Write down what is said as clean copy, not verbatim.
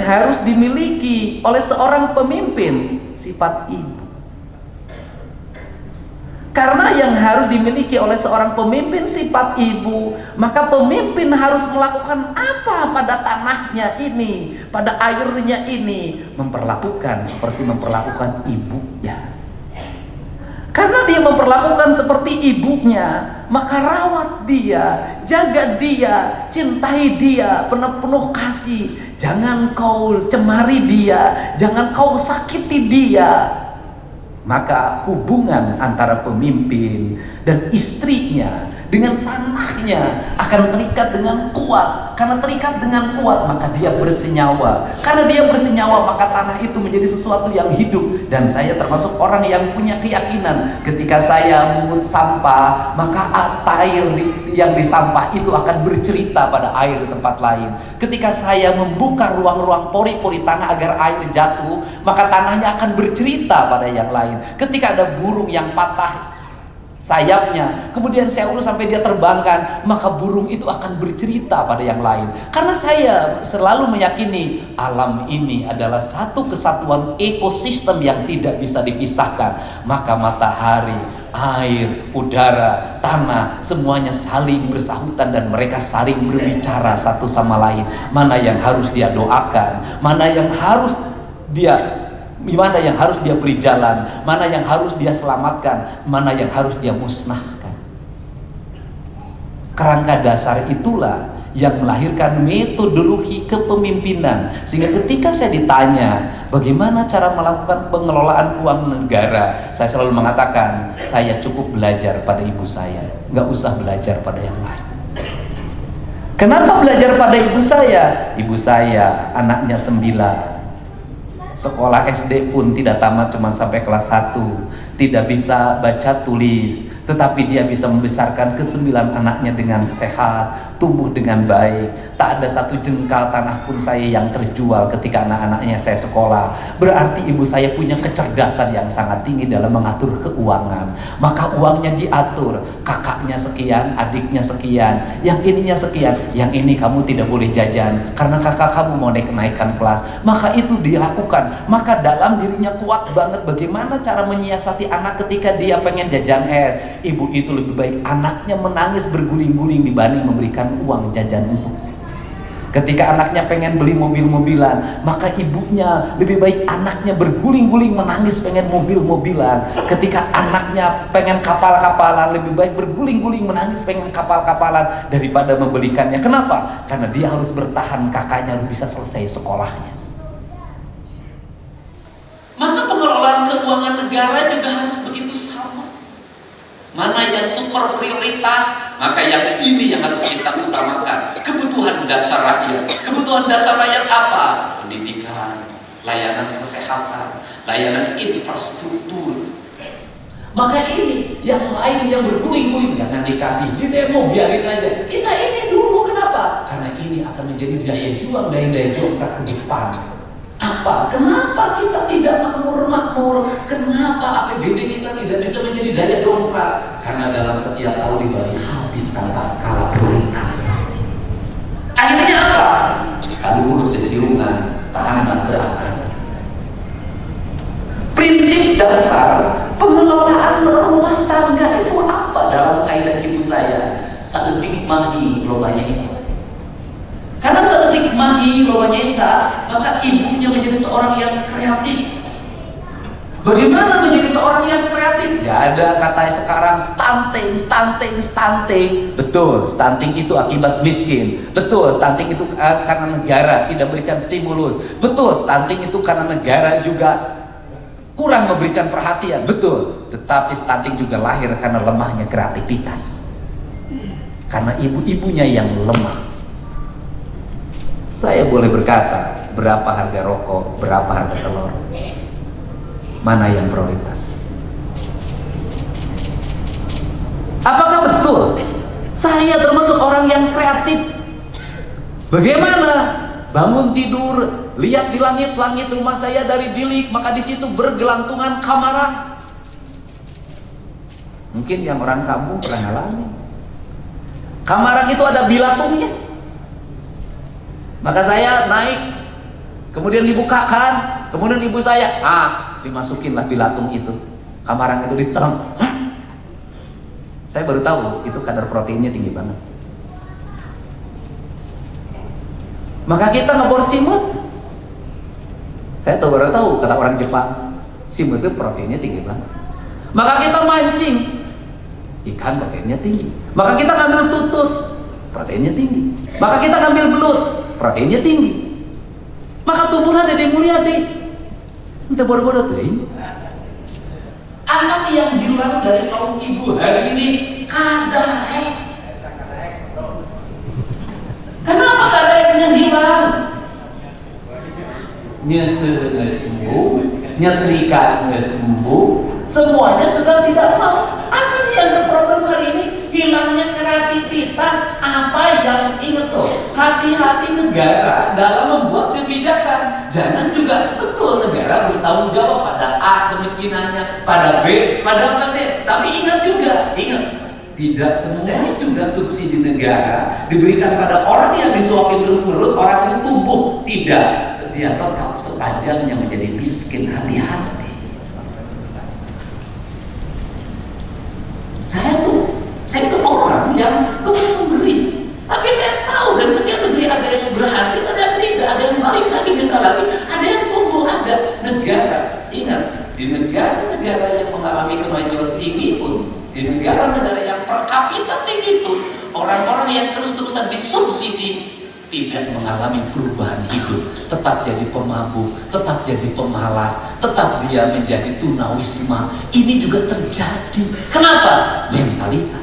harus dimiliki oleh seorang pemimpin? Sifat ibu. Karena yang harus dimiliki oleh seorang pemimpin sifat ibu, maka pemimpin harus melakukan apa pada tanahnya ini, pada airnya ini? Memperlakukan seperti memperlakukan ibunya. Karena dia memperlakukan seperti ibunya, maka rawat dia, jaga dia, cintai dia, penuh kasih. Jangan kau cemari dia, jangan kau sakiti dia. Maka hubungan antara pemimpin dan istrinya dengan tanahnya akan terikat dengan kuat. Karena terikat dengan kuat, maka dia bersenyawa. Karena dia bersenyawa, maka tanah itu menjadi sesuatu yang hidup. Dan saya termasuk orang yang punya keyakinan, ketika saya memungut sampah, maka air yang di sampah itu akan bercerita pada air di tempat lain. Ketika saya membuka ruang-ruang pori-pori tanah agar air jatuh, maka tanahnya akan bercerita pada yang lain. Ketika ada burung yang patah sayapnya, kemudian saya urus sampai dia terbangkan, maka burung itu akan bercerita pada yang lain. Karena saya selalu meyakini alam ini adalah satu kesatuan ekosistem yang tidak bisa dipisahkan. Maka matahari, air, udara, tanah, semuanya saling bersahutan dan mereka saling berbicara satu sama lain. Mana yang harus dia doakan, mana yang harus dia beri jalan, mana yang harus dia selamatkan, mana yang harus dia musnahkan. Kerangka dasar itulah yang melahirkan metodologi kepemimpinan. Sehingga ketika saya ditanya bagaimana cara melakukan pengelolaan uang negara, saya selalu mengatakan saya cukup belajar pada ibu saya, nggak usah belajar pada yang lain. Kenapa belajar pada ibu saya? Ibu saya anaknya 9, sekolah SD pun tidak tamat, cuma sampai kelas 1, tidak bisa baca tulis, tetapi dia bisa membesarkan ke-9 anaknya dengan sehat, tumbuh dengan baik. Tak ada satu jengkal tanah pun saya yang terjual ketika anak-anaknya saya sekolah. Berarti ibu saya punya kecerdasan yang sangat tinggi dalam mengatur keuangan. Maka uangnya diatur, kakaknya sekian, adiknya sekian, yang ininya sekian, yang ini kamu tidak boleh jajan karena kakak kamu mau naikkan kelas. Maka itu dilakukan. Maka dalam dirinya kuat banget bagaimana cara menyiasati anak ketika dia pengen jajan es. Ibu itu lebih baik anaknya menangis berguling-guling dibanding memberikan uang jajan untuk. Ketika anaknya pengen beli mobil-mobilan, maka ibunya lebih baik anaknya berguling-guling menangis pengen mobil-mobilan. Ketika anaknya pengen kapal-kapalan, lebih baik berguling-guling menangis pengen kapal-kapalan daripada membelikannya. Kenapa? Karena dia harus bertahan, kakaknya harus bisa selesai sekolahnya. Maka pengelolaan keuangan negara juga harus begitu sama. Mana yang super prioritas, maka yang ini yang harus kita utamakan. Kebutuhan dasar rakyat. Kebutuhan dasar rakyat apa? Pendidikan, layanan kesehatan, layanan infrastruktur. Maka ini yang lain yang berguling-guling jangan dikasih, di demo biarin aja. Kita ini dulu, kenapa? Karena ini akan menjadi daya juang kita ke depan. Apa? Kenapa kita tidak makmur? Kenapa APBD kita tidak bisa menjadi daya dongkrak? Karena dalam setiap tahun dibagi habis tanpa skala prioritas. Akhirnya apa? Kalur desiungan, tahanan berakar. Prinsip dasar pengelolaan rumah tangga itu apa dalam kaidah ibu saya? Saeutik mahi lobanya isa. Karena saeutik mahi lobanya isa, maka ibunya menjadi seorang yang kreatif. Bagaimana menjadi seorang yang kreatif? Gak ada kata sekarang stunting. Betul, stunting itu akibat miskin. Betul, stunting itu karena negara tidak berikan stimulus. Betul, stunting itu karena negara juga kurang memberikan perhatian. Betul, tetapi stunting juga lahir karena lemahnya kreativitas. Karena ibu-ibunya yang lemah. Saya boleh berkata, berapa harga rokok, berapa harga telur? Mana yang prioritas? Apakah betul saya termasuk orang yang kreatif? Bagaimana bangun tidur, lihat di langit rumah saya dari bilik, maka di situ bergelantungan kamarang. Mungkin yang orang kampung pernah ngalamin. Kamarang itu ada bilatungnya. Maka saya naik Kemudian dibukakan, kemudian ibu saya, dimasukinlah bilatung itu, kamarang itu diterang. Saya baru tahu itu kadar proteinnya tinggi banget. Maka kita ngebor simut. Saya baru tahu kata orang Jepang, simut itu proteinnya tinggi banget. Maka kita mancing, ikan proteinnya tinggi. Maka kita ngambil tutut, proteinnya tinggi. Maka kita ngambil belut, proteinnya tinggi. Maka tumbuhlah Dede Mulyadi. Ente bodoh-bodoh tuh. Apa sih yang hilang dari kaum ibu hari ini? Kadang. Kenapa kadang hilang? Nyese nggak sembuh, nyetrika nggak sembuh, semuanya sudah tidak mau. Apa sih yang problem hari ini? Hilangnya kreativitas. Apa yang ingat tuh? Hati-hati negara dalam membuat kebijakan. Jangan juga betul negara bertanggung jawab pada A kemiskinannya, pada B, pada C. Tapi ingat juga, tidak semuanya juga subsidi negara diberikan pada orang yang disuapin terus-terus, orang yang tumbuh. Tidak, dia tetap sepanjangnya menjadi miskin. Hati-hati. Saya tuh orang yang memberi, tapi saya tahu dan setiap negeri ada yang berhasil, ada yang tidak, ada yang balik lagi minta lagi, ada yang tumbuh, ada negara. Ingat, di negara-negara yang mengalami kemajuan tinggi pun, di negara-negara yang per kapita tinggi pun, orang-orang yang terus-terusan disubsidi tidak mengalami perubahan hidup, tetap jadi pemabuk, tetap jadi pemalas, tetap dia menjadi tunawisma. Ini juga terjadi. Kenapa? Mentalitas.